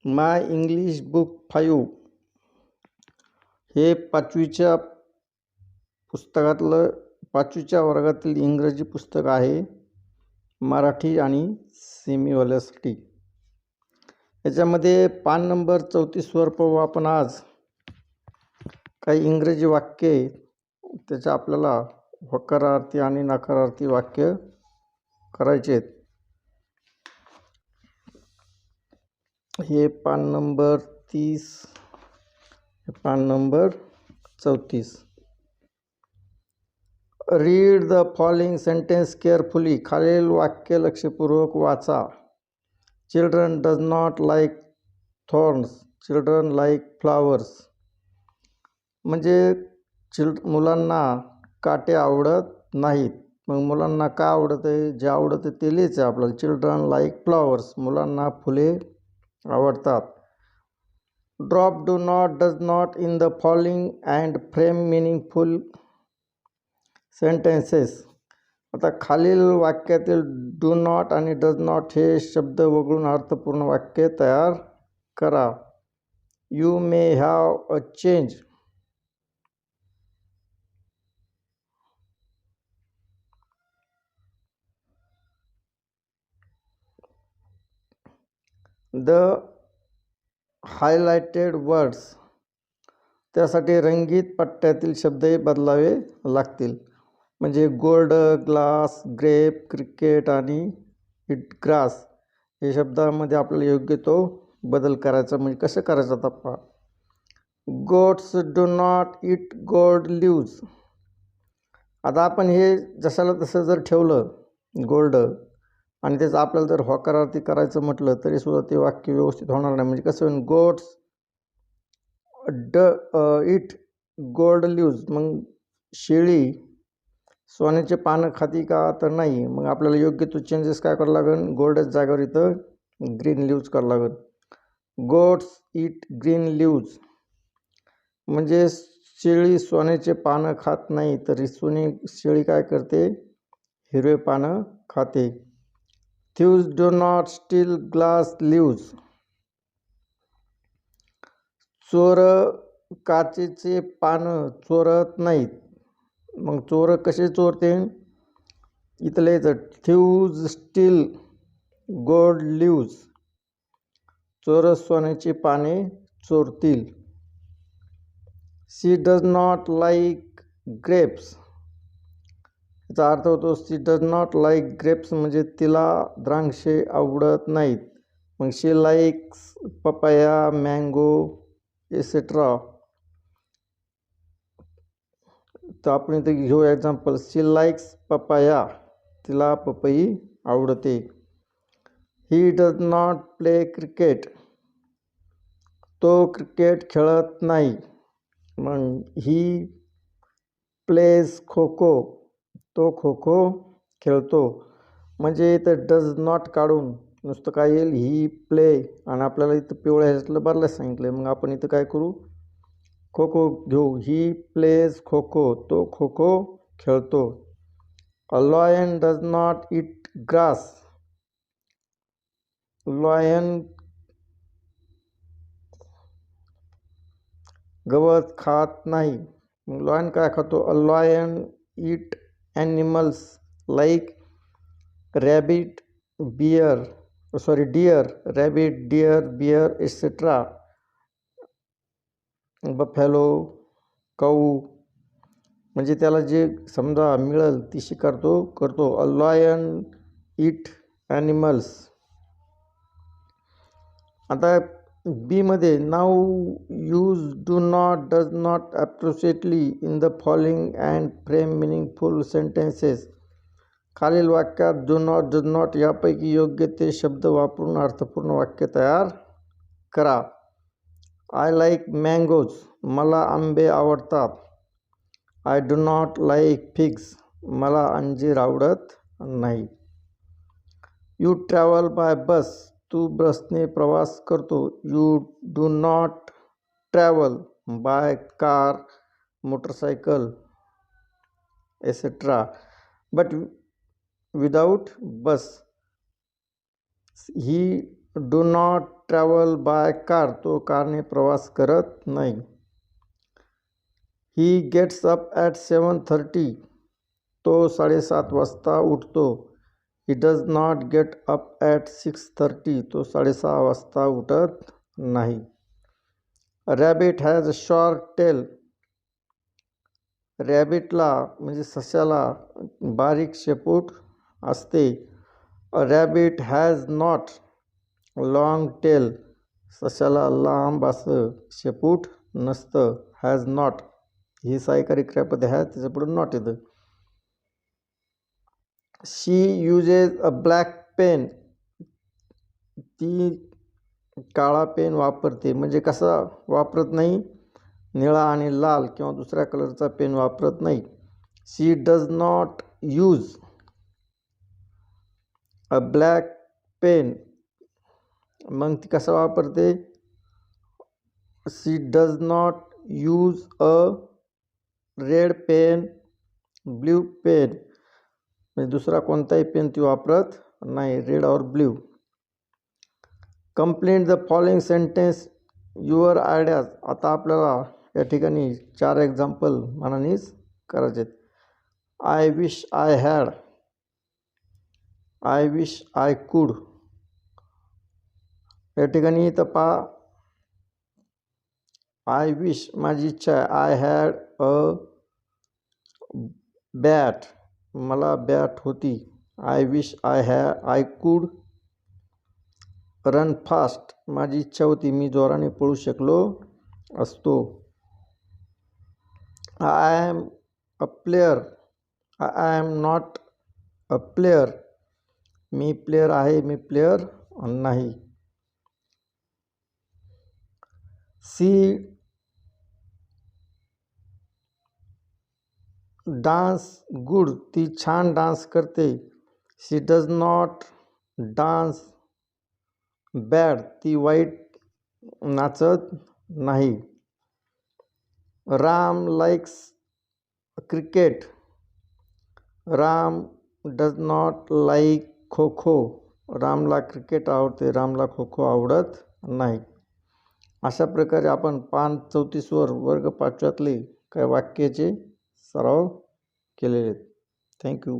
माय English book 5 हे पाचवीच्या वर्गातील इंग्रजी पुस्तक आहे, मराठी आणि सेमीवाल्यासाठी. याच्यामध्ये पान नंबर 34वर पाहू आपण आज काही इंग्रजी वाक्य. त्याच्या आपल्याला होकारार्थी आणि नकारार्थी वाक्य करायचे आहेत. हे पान नंबर 30, पान number 34. Read the following sentence carefully. खालील वाक्य लक्षपूर्वक वाचा. Children does not like thorns, children like flowers. म्हणजे मुलांना काटे आवडत नाहीत. मग मुलांना का आवडत आहे? जे आवडत आहे ते लिहायचं आपल्याला. चिल्ड्रन लाईक फ्लावर्स, मुलांना फुले आवडतात. Drop do not does not in the following and frame meaningful sentences. आता खालील वाक्यातील डू नॉट आणि डज नॉट हे शब्द वगळून अर्थपूर्ण वाक्य तयार करा. You may have a change. The highlighted words, त्यासाठी रंगीत पट्ट्यातील शब्दही बदलावे लागतील. म्हणजे गोल्ड, ग्लास, ग्रेप, क्रिकेट आणि इट ग्रास हे शब्दामध्ये आपल्याला योग्य तो बदल करायचा. म्हणजे कसं करायचं आता पहा. Goats do not eat gold leaves. आता आपण हे जशाला तसं जर ठेवलं गोल्ड आणि त्याचं आपल्याला जर होकारार्थी करायचं म्हटलं तरी सुद्धा ते वाक्य व्यवस्थित होणार नाही. म्हणजे कसं होईल, गोट्स इट गोल्ड लिव्स. मग शेळी सोन्याचे पानं खाती का? तर नाही. मग आपल्याला योग्य तो चेंजेस काय करावं लागेल, गोल्डच्या जागेवर इथं ग्रीन लिव्ज करावं लागेल. गोट्स इट ग्रीन लिव्ज म्हणजे शेळी सोन्याचे पानं खात नाही, तर शेळी काय करते, हिरवे पानं खाते. Thieves do not steal glass leaves. चोर काचेचे पानं चोरत नाहीत. मग चोर कसे चोरते? इथं लिहायचं थीव्स स्टील गोल्ड लिव्ज. चोर सोन्याची पाने चोरतील. शी डज नॉट लाईक ग्रेप्स. याचा अर्थ होतो शी डज नॉट लाईक ग्रेप्स म्हणजे तिला द्राक्षे आवडत नाहीत. मग शी लाईक्स पपाया, मँगो एसेट्रा. तर आपण इथे घेऊ एक्झाम्पल. शी लाईक्स पपाया, तिला पपई आवडते. ही डज नॉट प्ले क्रिकेट, तो क्रिकेट खेळत नाही. मग ही प्लेज खो खो, तो खो खो खेळतो. म्हणजे इथं डज नॉट काढून नुसतं काय येईल, ही प्ले, आणि आपल्याला इथं पिवळ्या ह्याच्यातलं बदलायला सांगितलं. मग आपण इथं काय करू, खो खो घेऊ. ही प्लेज खो खो, तो खो खो खेळतो. A lion does not eat grass. Lion गवत खात नाही. मग लॉयन काय खातो? A lion eat animals like rabbit, deer, rabbit, deer, bear etcetera. Buffalo, cow. म्हणजे त्याला जे समजा मिळेल ती शिकार तो करतो. A lion eat animals. B बी मध्ये नाव use do not does not appropriately in the following and frame meaningful sentences. खालील वाक्यात डू नॉट डज नॉट यापैकी योग्य ते शब्द वापरून अर्थपूर्ण वाक्य तयार करा. आय लाईक मँगोज, मला आंबे आवडतात. I do not like figs, मला अंजीर आवडत नाही. यू ट्रॅव्हल बाय बस, तू बसने प्रवास करतो. You do not travel by car, motorcycle etcetera. But without bus. He do not travel by car, तो कारने प्रवास करत नाही. ही गेट्स अप ॲट 7:30, तो 7:30 वाजता उठतो. He does not get up at 6:30, तो 6:30 वाजता उठत नाही. Rabbit has a short tail, रॅबिटला म्हणजे सस्याला बारीक शेपूट असते. A rabbit has not long tail, सस्याला लांब असं शेपूट नसतं. हॅज नॉट ही सहाय्यकारी क्रियापद आहे, त्याच्या पुढे नॉट येतं. शी युजेस अ ब्लॅक पेन, ती काळा पेन वापरते. म्हणजे कसा वापरत नाही, निळा आणि लाल किंवा दुसऱ्या कलरचा पेन वापरत नाही. She does not use a black pen, मग ती कसा वापरते. She does not use a red pen, blue pen, म्हणजे दुसरा कोणताही पेन ती वापरत नाही, रेड और blue. Complete the following sentence your ideas, आता आपल्याला या ठिकाणी 4 एक्झाम्पल मनानेच करायचे आहेत. I wish I had, I wish I could. या ठिकाणी इथं पहा, आय विश माझी इच्छा आहे. आय हॅड अ बॅट, मला बॅट होती. I wish I could run fast, माझी इच्छा होती मी जोराने पळू शकलो असतो. I am a player, I am not a player, मी प्लेयर आहे, मी प्लेयर नाही. सी डान्स गुड, ती छान डान्स करते. She does not dance bad, ती वाईट नाचत नाही. Ram likes cricket, Ram does not like kho kho, रामला क्रिकेट आवडते, रामला खो खो आवडत नाही. अशा प्रकारे आपण पान 34वर वर्ग 5व्यातले काही वाक्याचे सराव केलेले आहेत. थँक्यू.